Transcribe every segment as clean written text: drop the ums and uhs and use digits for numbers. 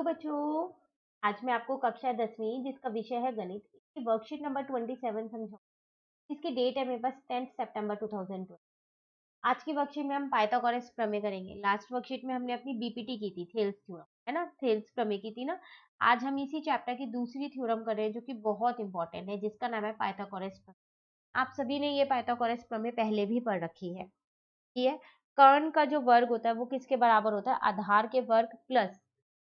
बच्चों, आज मैं आपको कक्षा 10वीं जिसका विषय है गणित की वर्कशीट नंबर 27 समझाऊँ। इसकी डेट है मेरे पास 10 सितंबर 2020। आज की वर्कशीट में हम पाइथागोरस प्रमेय करेंगे। लास्ट वर्कशीट में हमने अपनी बीपीटी की थी, थेल्स थ्योरम, है ना, थेल्स प्रमेय की थी ना। आज हम इसी चैप्टर की दूसरी थ्योरम कर रहे हैं जो कि बहुत इंपॉर्टेंट है, जिसका नाम है पाइथागोरस प्रमेय। आप सभी ने ये पाइथागोरस प्रमेय पहले भी पढ़ रखी है। ये कर्ण का जो वर्ग होता है वो किसके बराबर होता है? आधार के वर्ग प्लस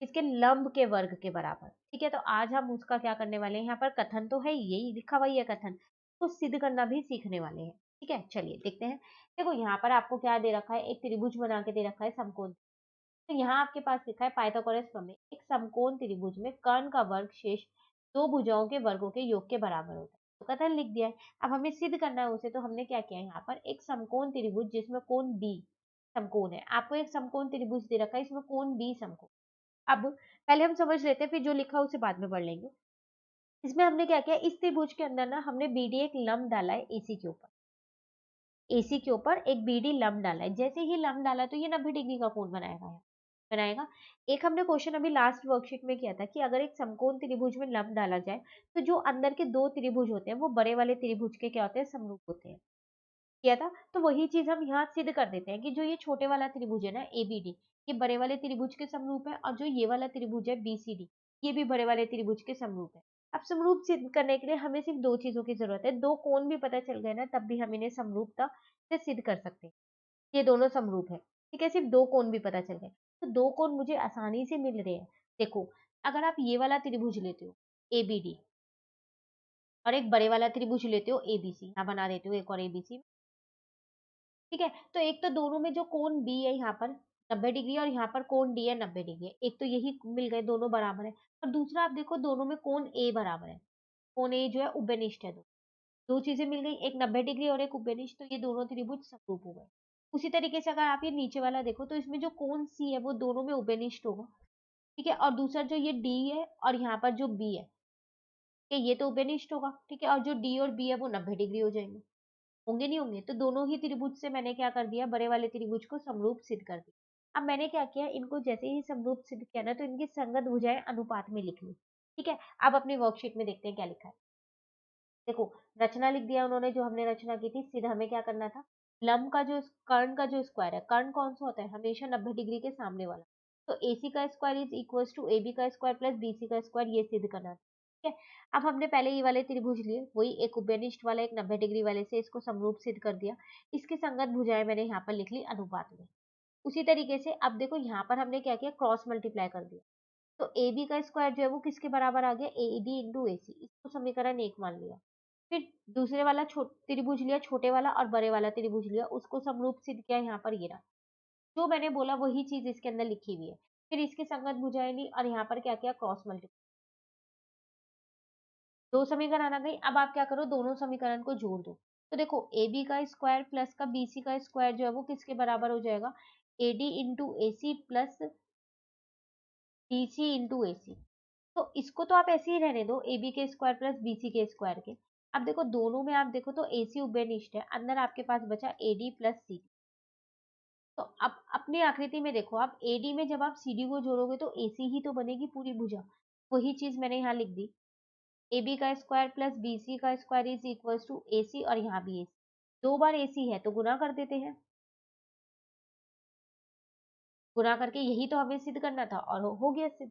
इसके लंब के वर्ग के बराबर। ठीक है, तो आज हम उसका क्या करने वाले हैं? यहाँ पर कथन तो है, यही लिखा हुआ ही है कथन, तो सिद्ध करना भी सीखने वाले हैं। ठीक है, चलिए देखते हैं। देखो यहाँ पर आपको क्या दे रखा है, एक त्रिभुज बना के दे रखा है, समकोण। तो यहाँ आपके पास लिखा है पाइथागोरस प्रमेय, एक समकोण त्रिभुज में कर्ण का वर्ग शेष दो भुजाओं के वर्गों के योग के बराबर होता है। तो कथन लिख दिया है। अब हमें सिद्ध करना है उसे, तो हमने क्या किया, यहाँ पर एक समकोण त्रिभुज जिसमें कोण बी समकोण है। आपको एक समकोण त्रिभुज दे रखा है, इसमें कोण बी समकोण। अब पहले हम समझ लेते हैं, फिर जो लिखा है उसे बाद में पढ़ लेंगे। इसमें हमने क्या किया, इस त्रिभुज के अंदर ना हमने बीडी एक लंब डाला है एसी के ऊपर। एसी के ऊपर एक बीडी लंब डाला है। जैसे ही लंब डाला तो ये 90 डिग्री का कोण बनाएगा। एक हमने क्वेश्चन अभी लास्ट वर्कशीट में किया था कि अगर एक समकोण त्रिभुज में लंब डाला जाए तो जो अंदर के दो त्रिभुज होते हैं वो बड़े वाले त्रिभुज के क्या होते हैं? समरूप होते हैं। किया था, तो वही चीज हम यहाँ सिद्ध कर देते हैं कि जो ये छोटे वाला त्रिभुज है ना एबीडी, ये बड़े वाले त्रिभुज के समरूप है, और जो ये वाला त्रिभुज है बीसीडी, ये भी बड़े वाले त्रिभुज के समरूप है। अब समरूप सिद्ध करने के लिए हमें सिर्फ दो चीजों की जरूरत है। दो कोण भी पता चल गए ना, तब भी हम इन्हें समरूपता से सिद्ध कर सकते हैं। ये दोनों समरूप है। ठीक है, सिर्फ दो कोण भी पता चल गए, तो दो कोण मुझे आसानी से मिल रहे हैं। देखो, अगर आप ये वाला त्रिभुज लेते हो एबीडी, और एक बड़े वाला त्रिभुज लेते हो एबीसी, यहाँ बना देते हो एक और एबीसी। ठीक है, तो एक तो दोनों में जो कोण बी है यहाँ पर 90 डिग्री, और यहाँ पर कोण डी है 90 डिग्री, एक तो यही मिल गए, दोनों बराबर है। और दूसरा आप देखो, दोनों में कोण ए बराबर है। कोण ए जो है उभयनिष्ठ है। दो दो चीजें मिल गई, एक 90 डिग्री और एक उभयनिष्ठ, तो ये दोनों त्रिभुज समरूप हो गए। उसी तरीके से अगर आप ये नीचे वाला देखो तो इसमें जो कोण सी है वो दोनों में उभयनिष्ठ होगा। ठीक है, और दूसरा जो ये डी है और यहाँ पर जो बी है, कि ये तो उभयनिष्ठ होगा। ठीक है, और जो डी और बी है वो 90 डिग्री हो जाएंगे। होंगे नहीं होंगे? तो दोनों ही त्रिभुज से मैंने क्या कर दिया, बड़े वाले त्रिभुज को समरूप सिद्ध कर दिया। अब मैंने क्या किया, इनको जैसे ही समरूप सिद्ध किया ना, तो इनकी संगत भुजाएं अनुपात में लिख ली। ठीक है, अब अपनी वर्कशीट में देखते हैं क्या लिखा है। देखो, रचना लिख दिया उन्होंने, जो हमने रचना की थी। सीधा हमें क्या करना था, लंब का जो कर्ण का जो स्क्वायर है, कर्ण कौन सा होता है? हमेशा 90 डिग्री के सामने वाला। तो एसी का square is equal to AB का स्क्वायर प्लस बीसी का स्क्वायर, ये सिद्ध करना था। ठीक है, अब हमने पहले ये वाले त्रिभुज लिए, वही एक उभयनिष्ठ वाला एक 90 डिग्री वाले से इसको समरूप सिद्ध कर दिया। इसकी संगत भुजाएं मैंने यहाँ पर लिख ली अनुपात में। उसी तरीके से अब देखो, यहाँ पर हमने क्या किया, क्रॉस मल्टीप्लाई कर दिया। तो ए बी का स्क्वायर जो है वो किसके बराबर आ गया? ए डी इंटू ए सी, इसको समीकरण एक मान लिया। फिर दूसरे वाला त्रिभुज लिया, छोटे वाला और बड़े वाला त्रिभुज लिया, उसको समरूप सिद्ध किया। यहाँ पर ये रहा, जो मैंने बोला वही चीज इसके अंदर लिखी हुई है। फिर इसकी संगत भुजाएं ली और यहाँ पर क्या किया, क्रॉस मल्टीप्लाई। दो समीकरण आ गई। अब आप क्या करो, दोनों समीकरण को जोड़ दो। तो देखो, ए बी का स्क्वायर प्लस का बी सी का स्क्वायर जो है वो किसके बराबर हो जाएगा? A D into A C plus B C into A C. तो इसको तो आप ऐसे ही रहने दो, ए बी के स्क्वायर प्लस बी सी के स्क्वायर के। अब देखो, दोनों में आप देखो तो ए सी उभयनिष्ठ है, अंदर आपके पास बचा ए डी प्लस सी। तो अब अपनी आकृति में देखो, आप ए डी में जब आप सी डी को जोड़ोगे तो ए सी ही तो बनेगी पूरी भुजा। वही चीज मैंने यहाँ लिख दी, ए बी का स्क्वायर प्लस बी सी का स्क्वायर इज इक्वल टू ए सी, और यहाँ भी ए सी। दो बार ए सी है तो गुना कर देते हैं। गुना करके यही तो हमें सिद्ध करना था, और हो गया सिद्ध।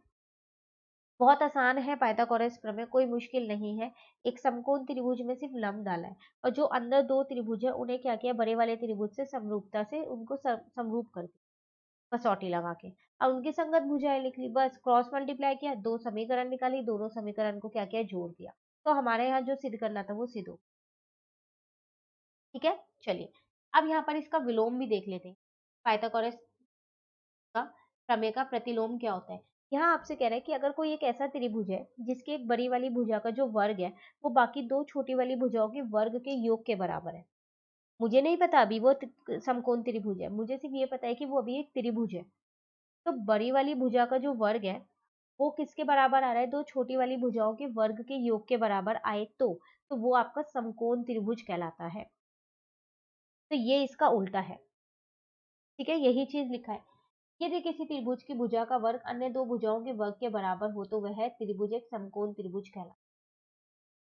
बहुत आसान है पाइथागोरस प्रमेय, कोई मुश्किल नहीं है। एक समकोण त्रिभुज में सिर्फ लंब डाला है, और जो अंदर दो त्रिभुज है उन्हें क्या किया, बड़े वाले त्रिभुज से समरूपता से उनको समरूप कर दिया कसौटी लगा के, और उनकी संगत भुजाएं लिख ली। बस क्रॉस मल्टीप्लाई किया, दो समीकरण निकाली, दोनों समीकरण को क्या किया, जोड़ दिया। तो हमारे यहाँ जो सिद्ध करना था वो सिद्ध हो। ठीक है, चलिए अब यहाँ पर इसका विलोम भी देख लेते हैं। पाइथागोरस का प्रमेय का प्रतिलोम क्या होता है। यहाँ आपसे कह रहा है कि अगर कोई एक ऐसा त्रिभुज है जिसकी एक बड़ी वाली भुजा का जो वर्ग है वो बाकी दो छोटी वाली भुजाओं के वर्ग के योग के बराबर है। मुझे नहीं पता अभी वो समकोण त्रिभुज है, मुझे सिर्फ ये पता है कि वो अभी एक त्रिभुज है। तो बड़ी वाली भुजा का जो वर्ग है वो किसके बराबर आ रहा है, दो छोटी वाली भुजाओं के वर्ग के योग के बराबर आए तो वो आपका समकोण त्रिभुज कहलाता है। तो ये इसका उल्टा है। ठीक है, यही चीज लिखा है। यदि किसी त्रिभुज की भुजा का वर्ग अन्य दो भुजाओं के वर्ग के बराबर हो तो वह त्रिभुज एक समकोण त्रिभुज कहलाता है।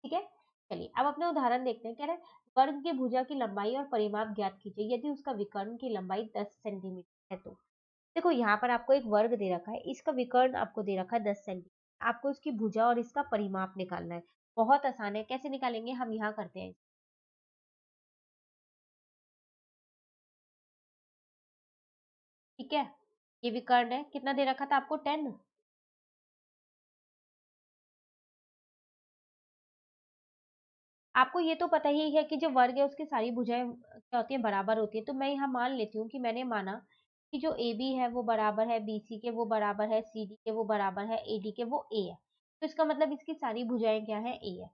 ठीक है, चलिए अब अपना उदाहरण देखते हैं। कह रहे हैं, वर्ग की भुजा की लंबाई और परिमाप ज्ञात कीजिए यदि उसका विकर्ण की लंबाई 10 सेंटीमीटर है तो। देखो यहाँ पर आपको एक वर्ग दे रखा है, इसका विकर्ण आपको दे रखा है 10 सेंटीमीटर, आपको इसकी भुजा और इसका परिमाप निकालना है। बहुत आसान है, कैसे निकालेंगे हम यहाँ करते हैं। ठीक है, ये विकर्ण है, कितना दे रखा था आपको 10। आपको ये तो पता ही है कि जो वर्ग है उसकी सारी भुजाएं क्या होती है, बराबर होती है। तो मैं यहाँ मान लेती हूँ कि मैंने माना कि जो ए बी है वो बराबर है बी सी के, वो बराबर है सी डी के, वो बराबर है ए डी के, वो ए है। तो इसका मतलब इसकी सारी भुजाएं क्या है, ए है।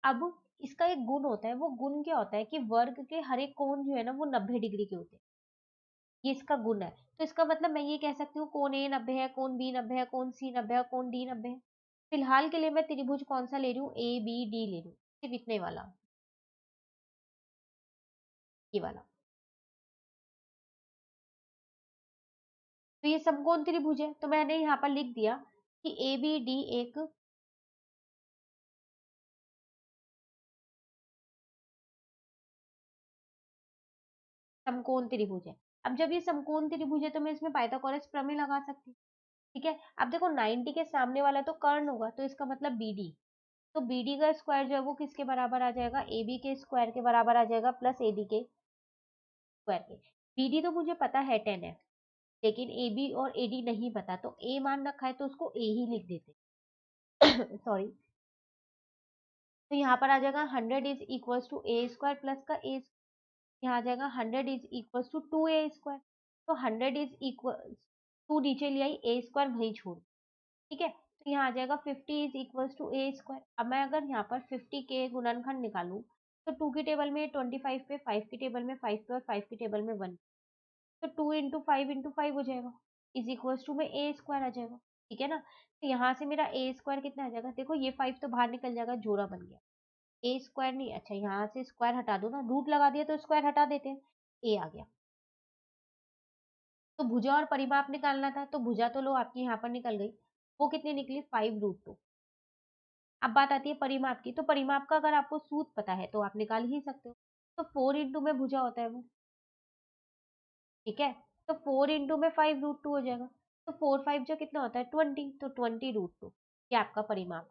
अब इसका एक गुण होता है, वो गुण क्या होता है कि वर्ग के हर एक कोण जो है ना वो 90 डिग्री के होते हैं। ये इसका गुण है। तो इसका मतलब मैं ये कह सकती हूँ कोण ए 90 है, कोण बी 90 है, कोण सी 90 है, कोण डी 90 है। फिलहाल के लिए मैं त्रिभुज कौन सा ले रही हूँ, ए बी डी ले रही हूँ, सिर्फ इतने वाला, ये वाला। तो ये समकोण त्रिभुज है, तो मैंने यहाँ पर लिख दिया कि ए बी डी एक समकोण त्रिभुज है। अब जब ये समकोण त्रिभुज है तो मैं इसमें पाइथागोरस प्रमेय लगा सकती हूँ। ठीक है, अब देखो 90 के सामने वाला तो कर्ण होगा, तो इसका मतलब बीडी। तो बीडी का स्क्वायर जो है वो किसके बराबर आ जाएगा, ए बी के स्क्वायर के बराबर आ जाएगा, प्लस ए डी के स्क्वायर के। बीडी तो मुझे पता है 10 है, लेकिन ए बी और ए डी नहीं पता, तो ए मान रखा है तो उसको ए ही लिख देते। सॉरी। तो यहाँ पर आ जाएगा 100 is equal to A square plus का ए, यहाँ आ जाएगा 100 is equal to 2a square. तो 100 इज इक्वल, 2 नीचे ले आई, ए स्क्वायर वही छोड़। ठीक है, तो यहाँ आ जाएगा 50 is equal to A square. अब मैं अगर यहाँ पर 50 के गुणनखंड निकालूं तो 2 की टेबल में 25 पे, 5 की टेबल में 5 पे और 5 की टेबल में 1, तो 2 इंटू 5 इंटू 5 हो जाएगा, इज इक्वल टू में ए स्क्वायर आ जाएगा। ठीक है ना, तो यहाँ से मेरा ए स्क्वायर कितना आ जाएगा, देखो ये 5 तो बाहर निकल जाएगा, जोड़ा बन गया। ए स्क्वायर नहीं, अच्छा यहाँ से स्क्वायर हटा दो ना, रूट लगा दिया तो स्क्वायर हटा देते हैं, ए आ गया। तो भुजा और परिमाप निकालना था, तो भुजा तो लो आपकी यहाँ पर निकल गई, वो कितनी निकली 5√2। अब बात आती है परिमाप की, तो परिमाप का अगर आपको सूत्र पता है तो आप निकाल ही सकते हो। तो 4 इंटू में भुजा होता है वो। ठीक है, तो 4 इंटू में 5√2 हो जाएगा। तो 4 5 जो कितना होता है 20, तो 20√2 ये आपका परिमाप।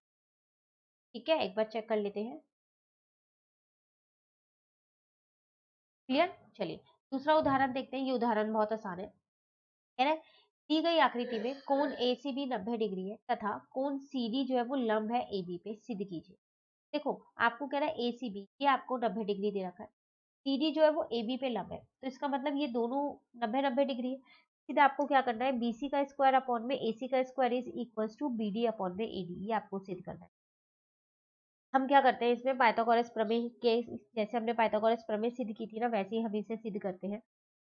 ठीक है, एक बार चेक कर लेते हैं। क्लियर, चलिए दूसरा उदाहरण देखते हैं। ये उदाहरण बहुत आसान है। कह रहा है, दी गई आकृति में कोण ACB 90 डिग्री है तथा कोण CD जो है वो लंब है AB पे, सिद्ध कीजिए। देखो आपको कह रहा है ACB, ये आपको 90 डिग्री दे रखा है, CD जो है वो AB पे लंब है, तो इसका मतलब ये दोनों 90 90 डिग्री है। सीधा आपको क्या करना है, BC का स्क्वायर अपॉन में AC का square is equal to BD upon में AD, ये आपको सिद्ध करना है। हम क्या करते हैं इसमें पाइथागोरस प्रमेय के, जैसे हमने पाइथागोरस प्रमेय सिद्ध की थी ना, वैसे ही हम इसे सिद्ध करते हैं।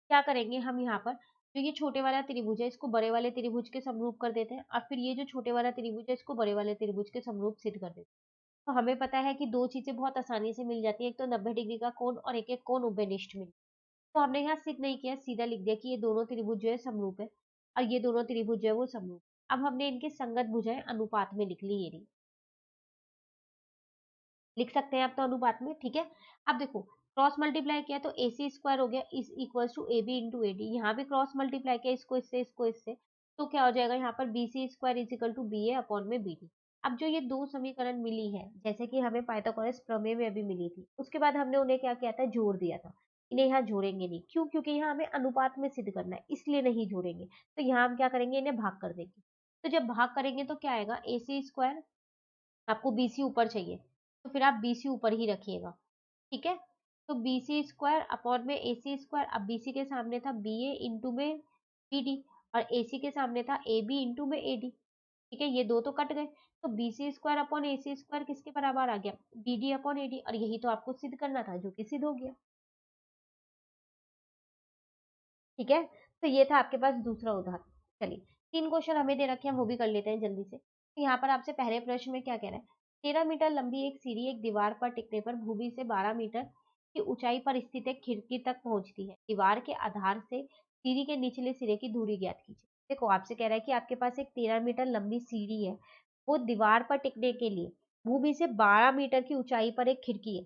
क्या करेंगे हम यहाँ पर, जो ये छोटे वाला त्रिभुज है इसको बड़े वाले त्रिभुज के समरूप कर देते हैं, और फिर ये जो छोटे वाला त्रिभुज है इसको बड़े वाले त्रिभुज के समरूप सिद्ध कर देते हैं। तो हमें पता है कि दो चीजें बहुत आसानी से मिल जाती है, एक तो 90 डिग्री का कोण और एक एक कोण उभयनिष्ठ मिल। तो हमने यहाँ सिद्ध नहीं किया, सीधा लिख दिया कि ये दोनों त्रिभुज जो है समरूप है, और ये दोनों त्रिभुज जो है वो समरूप। अब हमने इनकी संगत भुजाएं अनुपात में लिख ली, ये रही। लिख सकते हैं आप तो अनुपात में। ठीक है, अब देखो क्रॉस मल्टीप्लाई किया तो ए सी स्क्वायर हो गया is equal to A B into A D, यहाँ भी क्रॉस मल्टीप्लाई किया इसको इससे इसको इससे, तो क्या हो जाएगा यहाँ पर B C square is equal to B A upon में बी डी। अब जो ये दो समीकरण मिली है, जैसे कि हमें पाइथागोरस प्रमेय में अभी मिली थी, उसके बाद हमने उन्हें क्या किया था, जोड़ दिया था। इन्हें यहाँ जोड़ेंगे नहीं, क्यों, क्योंकि यहाँ हमें अनुपात में सिद्ध करना है, इसलिए नहीं जोड़ेंगे। तो यहाँ हम क्या करेंगे, इन्हें भाग कर देंगे। तो जब भाग करेंगे तो क्या आएगा, ए सी स्क्वायर, आपको बीसी ऊपर चाहिए तो फिर आप बीसी ऊपर ही रखिएगा। ठीक है, तो बीसी स्क्वायर अपॉन में एसी स्क्वायर, अब बीसी के सामने था बी ए इंटू में बी डी, और एसी के सामने था ए बी इंटू में ए डी। ठीक है, ये दो तो कट गए, तो BC square upon AC square किसके बराबर आ गया, B D upon A D, और यही तो आपको सिद्ध करना था, जो कि सिद्ध हो गया। ठीक है, तो ये था आपके पास दूसरा उदाहरण। चलिए 3 क्वेश्चन हमें दे रखे हैं, वो भी कर लेते हैं जल्दी से। तो यहाँ पर आपसे पहले प्रश्न में क्या कह रहा है, 13 मीटर लंबी एक सीढ़ी एक दीवार पर टिकने पर भूमि से 12 मीटर की ऊंचाई पर स्थित एक खिड़की तक पहुंचती है। दीवार के आधार से सीढ़ी के निचले सिरे की दूरी ज्ञात कीजिए। देखो आपसे कह रहा है कि आपके पास एक 13 मीटर लंबी सीढ़ी है, वो दीवार पर टिकने के लिए भूमि से 12 मीटर की ऊंचाई पर एक खिड़की है।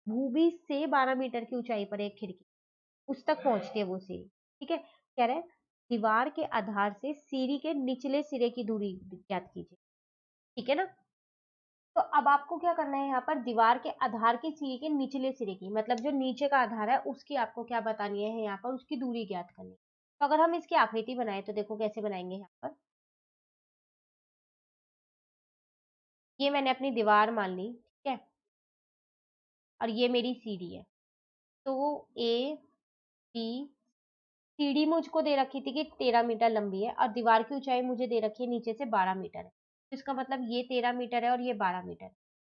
भूमि से 12 मीटर की ऊंचाई पर एक खिड़की, उस तक पहुंचती है वो सीढ़ी। ठीक है, कह रहे हैं दीवार के आधार से सीढ़ी के निचले सिरे की दूरी ज्ञात कीजिए। ठीक है ना, तो अब आपको क्या करना है, यहाँ पर दीवार के आधार की सीढ़ी के निचले सिरे की, मतलब जो नीचे का आधार है उसकी आपको क्या बतानी है, यहाँ पर उसकी दूरी ज्ञात करनी है। तो अगर हम इसकी आकृति बनाए तो देखो कैसे बनाएंगे। यहाँ पर ये मैंने अपनी दीवार मान ली, ठीक है, और ये मेरी सीढ़ी है। तो ए बी, सीढ़ी मुझको दे रखी थी कि 13 मीटर लंबी है और दीवार की ऊंचाई मुझे दे रखी है नीचे से 12 मीटर है। तो इसका मतलब ये 13 मीटर है और ये 12 मीटर है,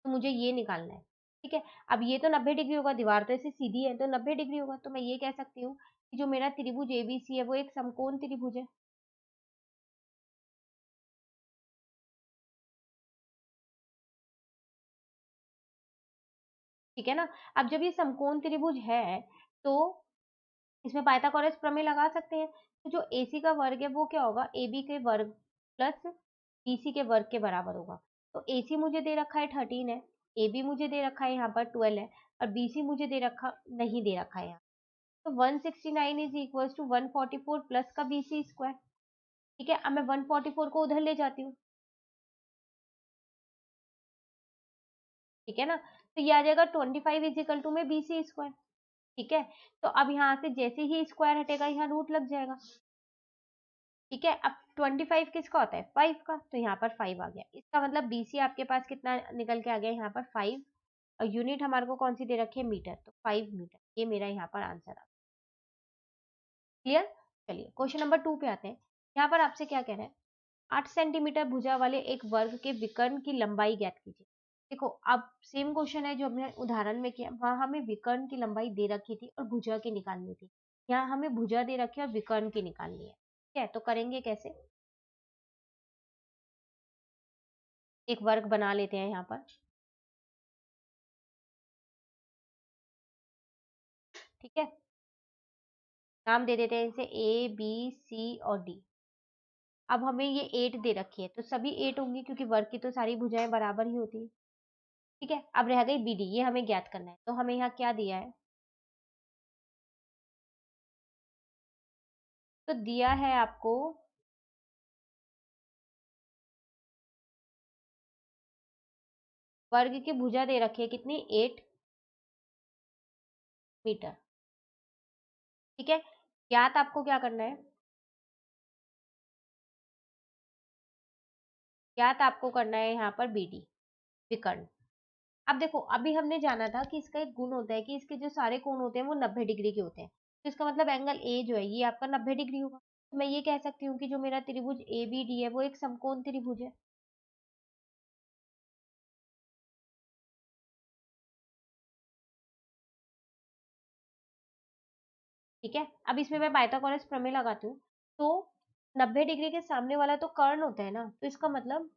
तो मुझे ये निकालना है। ठीक है, अब ये तो 90 डिग्री होगा, दीवार तो ऐसे सीधी है तो 90 डिग्री होगा। तो मैं ये कह सकती हूँ कि जो मेरा त्रिभुज एबीसी है वो एक समकोण त्रिभुज है। ठीक है ना, अब जब ये समकोण त्रिभुज है तो इसमें पाइथागोरस प्रमेय लगा सकते हैं। तो जो AC का वर्ग है वो क्या होगा, AB के वर्ग प्लस BC के वर्ग के बराबर होगा। तो AC मुझे दे रखा है 13 है, AB मुझे दे रखा है यहाँ पर 12 है, और BC मुझे दे रखा नहीं दे रखा है यहाँ। तो 169 इज इक्वल टू 144 प्लस का BC स्क्वायर। ठीक है, अब मैं 144 को उधर ले जाती हूँ। ठीक है ना, तो ये आ जाएगा 25 इज इक्वल टू में BC स्क्वायर। ठीक है, तो अब यहाँ से जैसे ही स्क्वायर हटेगा यहाँ रूट लग जाएगा। ठीक है, अब 25 किसका होता है, 5 का, तो यहाँ पर 5 आ गया। इसका मतलब BC आपके पास कितना निकल के आ गया, यहाँ पर 5, और यूनिट हमारे को कौन सी दे रखी है, मीटर, तो 5 मीटर, ये मेरा यहाँ पर आंसर आ। क्लियर। चलिए क्वेश्चन नंबर 2 पे आते हैं। यहाँ पर आपसे क्या कह रहा है, 8 सेंटीमीटर भुजा वाले एक वर्ग के विकर्ण की लंबाई ज्ञात कीजिए। देखो अब सेम क्वेश्चन है जो हमने उदाहरण में किया, वहां हमें विकर्ण की लंबाई दे रखी थी और भुजा की निकालनी थी। यहाँ हमें भुजा दे रखी है और विकर्ण की निकालनी है। ठीक है, तो करेंगे कैसे, एक वर्ग बना लेते हैं यहाँ पर। ठीक है, नाम दे देते हैं इसे A B C और D। अब हमें ये 8 दे रखी है तो सभी 8 होंगी क्योंकि वर्ग की तो सारी भुजाएं बराबर ही होती है। ठीक है, अब रह गई BD, ये हमें ज्ञात करना है। तो हमें यहाँ क्या दिया है, तो दिया है आपको वर्ग की भुजा दे रखी है कितनी, 8 मीटर। ठीक है, ज्ञात आपको क्या करना है, ज्ञात आपको करना है यहाँ पर BD, विकर्ण। अब देखो अभी हमने जाना था कि इसका एक गुण होता है कि इसके जो सारे कोण होते हैं वो 90 डिग्री के होते हैं। तो इसका मतलब एंगल A जो है ये आपका 90 डिग्री होगा। तो मैं ये कह सकती हूँ कि जो मेरा त्रिभुज ABD है वो एक समकोण त्रिभुज है। ठीक है, अब इसमें मैं पाइथागोरस प्रमेय लगाती हूँ। तो 90 डिग्री के सामने वाला तो कर्ण होता है ना, तो इसका मतलब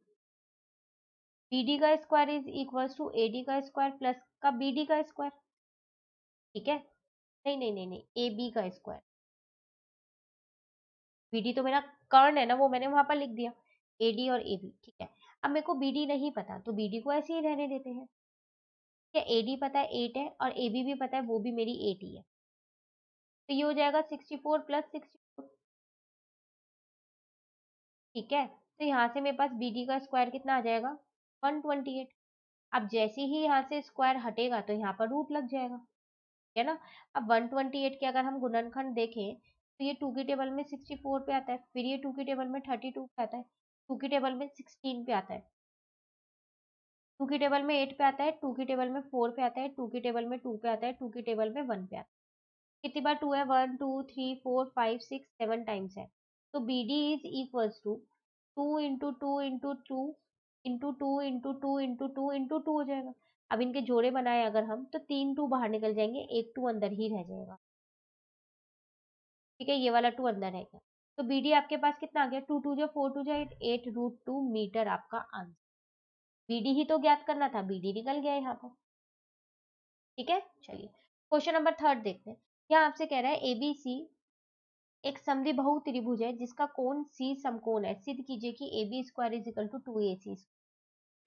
BD का square is equal to AD का स्क्वायर प्लस का BD का स्क्वायर। ठीक है, नहीं नहीं नहीं नहीं, AB का स्क्वायर। BD तो मेरा कर्ण है ना, वो मैंने वहां पर लिख दिया, AD और AB। ठीक है, अब मेरे को BD नहीं पता तो BD को ऐसे ही रहने देते हैं। क्या AD पता है 8 है और AB भी पता है, वो भी मेरी 8 ही है। तो ये हो जाएगा 64 प्लस 64। ठीक है, तो यहाँ से मेरे पास BD का स्क्वायर कितना आ जाएगा, 128। अब जैसे ही यहाँ से स्क्वायर हटेगा तो यहाँ पर रूट लग जाएगा। ठीक है ना, अब 128 के अगर हम गुणनखंड देखें तो ये 2 की टेबल में 64 पे आता है, फिर ये 2 की टेबल में 32 पे आता है, 2 की टेबल में 16 पे आता है, 2 की टेबल में 8 पे आता है, 2 की टेबल में 4 पे आता है, 2 की टेबल में 2 पे आता है, 2 की टेबल में 1 पे आता है। कितनी बार 2 है, 1 2 3 4 5 6 7 टाइम्स है। तो BD is equals to 2 into 2 into 2 into 2 into 2 into 2 into 2 हो जाएगा। अब इनके जोड़े बनाए अगर हम तो 3 2 बाहर निकल जाएंगे, एक 2 अंदर ही रह जाएगा। ठीक है, ये वाला 2 अंदर रहेगा। तो BD आपके पास कितना आ गया, 2 2 जो 4 2 जो 8 रूट 2 मीटर आपका आंसर। BD ही तो ज्ञात करना था, BD निकल गया यहाँ पर। ठीक है, चलिए क्वेश्चन नंबर 3 देखते हैं। यहाँ आपसे कह रहा है ABC एक समद्विबाहु त्रिभुज है जिसका कोण सी समकोण है, सिद्ध कीजिए कि A B square is equal to 2ac।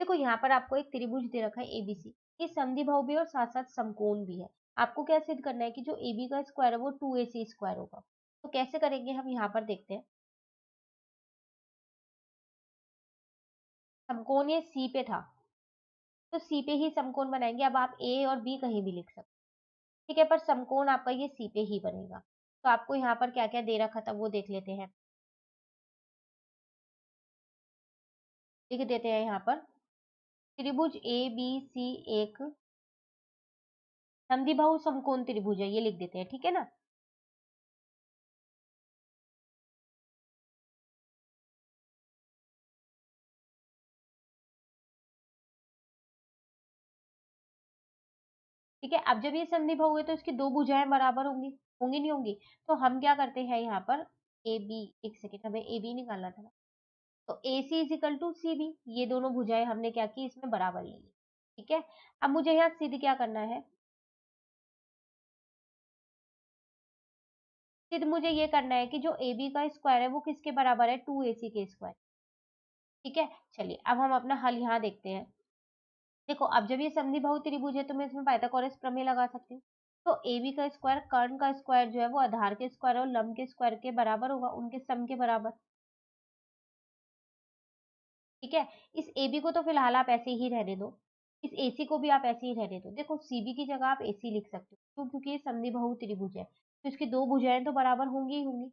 देखो यहाँ पर आपको एक त्रिभुज दे रखा है एबीसी, ये समद्विबाहु भी है और साथ साथ समकोण भी है। आपको क्या सिद्ध करना है कि जो एबी का स्क्वायर है वो 2ac स्क्वायर होगा। तो कैसे करेंगे हम यहाँ पर देखते हैं। समकोण ये सी पे था, तो सी पे ही समकोण बनाएंगे। अब आप ए और बी कहीं भी लिख सकते हैं, ठीक है, पर समकोण आपका ये सी पे ही बनेगा। तो आपको यहाँ पर क्या क्या दे रखा था वो देख लेते हैं। लिख देते हैं यहाँ पर, त्रिभुज ए बी सी एक समद्विबाहु समकोण त्रिभुज है, ये लिख देते हैं, ठीक है ना। ठीक है, अब जब ये समद्विबाहु है तो इसकी दो भुजाएं बराबर होंगी, होंगी नहीं होंगी। तो हम क्या करते हैं यहाँ पर, ए बी, एक सेकेंड, हमें ए बी निकालना था ना। तो A C is equal to C B, ये दोनों भुजाएं हमने क्या की, इसमें बराबर ले ली। ठीक है, अब मुझे यहाँ सिद्ध क्या करना है, सिद्ध मुझे ये करना है कि जो ए बी का स्क्वायर है वो किसके बराबर है, 2ac के स्क्वायर। ठीक है, चलिए अब हम अपना हल यहाँ देखते हैं। देखो अब जब ये समद्विबाहु त्रिभुज है तो मैं इसमें पाइथागोरस प्रमेय लगा सकती हूँ। तो ए बी का स्क्वायर कर्ण का स्क्वायर जो है वो आधार के स्क्वायर और लंब के स्क्वायर के बराबर होगा, उनके सम के बराबर। ठीक है, इस ए बी को तो फिलहाल आप ऐसे ही रहने दो, इस ए सी को भी आप ऐसे ही रहने दो। देखो सी बी की जगह आप ए सी लिख सकते हो, क्यों, क्योंकि ये समद्विबाहु त्रिभुज है तो इसकी दो भुजाएं तो बराबर होंगी ही होंगी।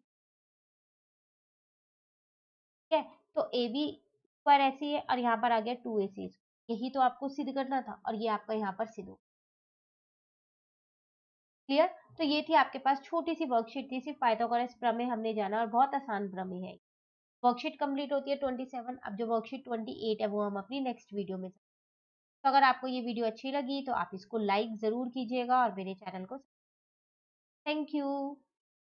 ठीक है, तो ए बी स्क्वायर ऐसी है और यहाँ पर आ गया 2ac, यही तो आपको सिद्ध करना था और ये आपका यहाँ पर सिद्ध हो। क्लियर। तो ये थी आपके पास छोटी सी वर्कशीट थी, सिर्फ पाइथागोरस प्रमेय हमने जाना और बहुत आसान प्रमेय है। वर्कशीट कंप्लीट होती है 27। अब जो वर्कशीट 28 है वो हम अपनी नेक्स्ट वीडियो में। तो अगर आपको ये वीडियो अच्छी लगी तो आप इसको लाइक जरूर कीजिएगा और मेरे चैनल को। Thank you.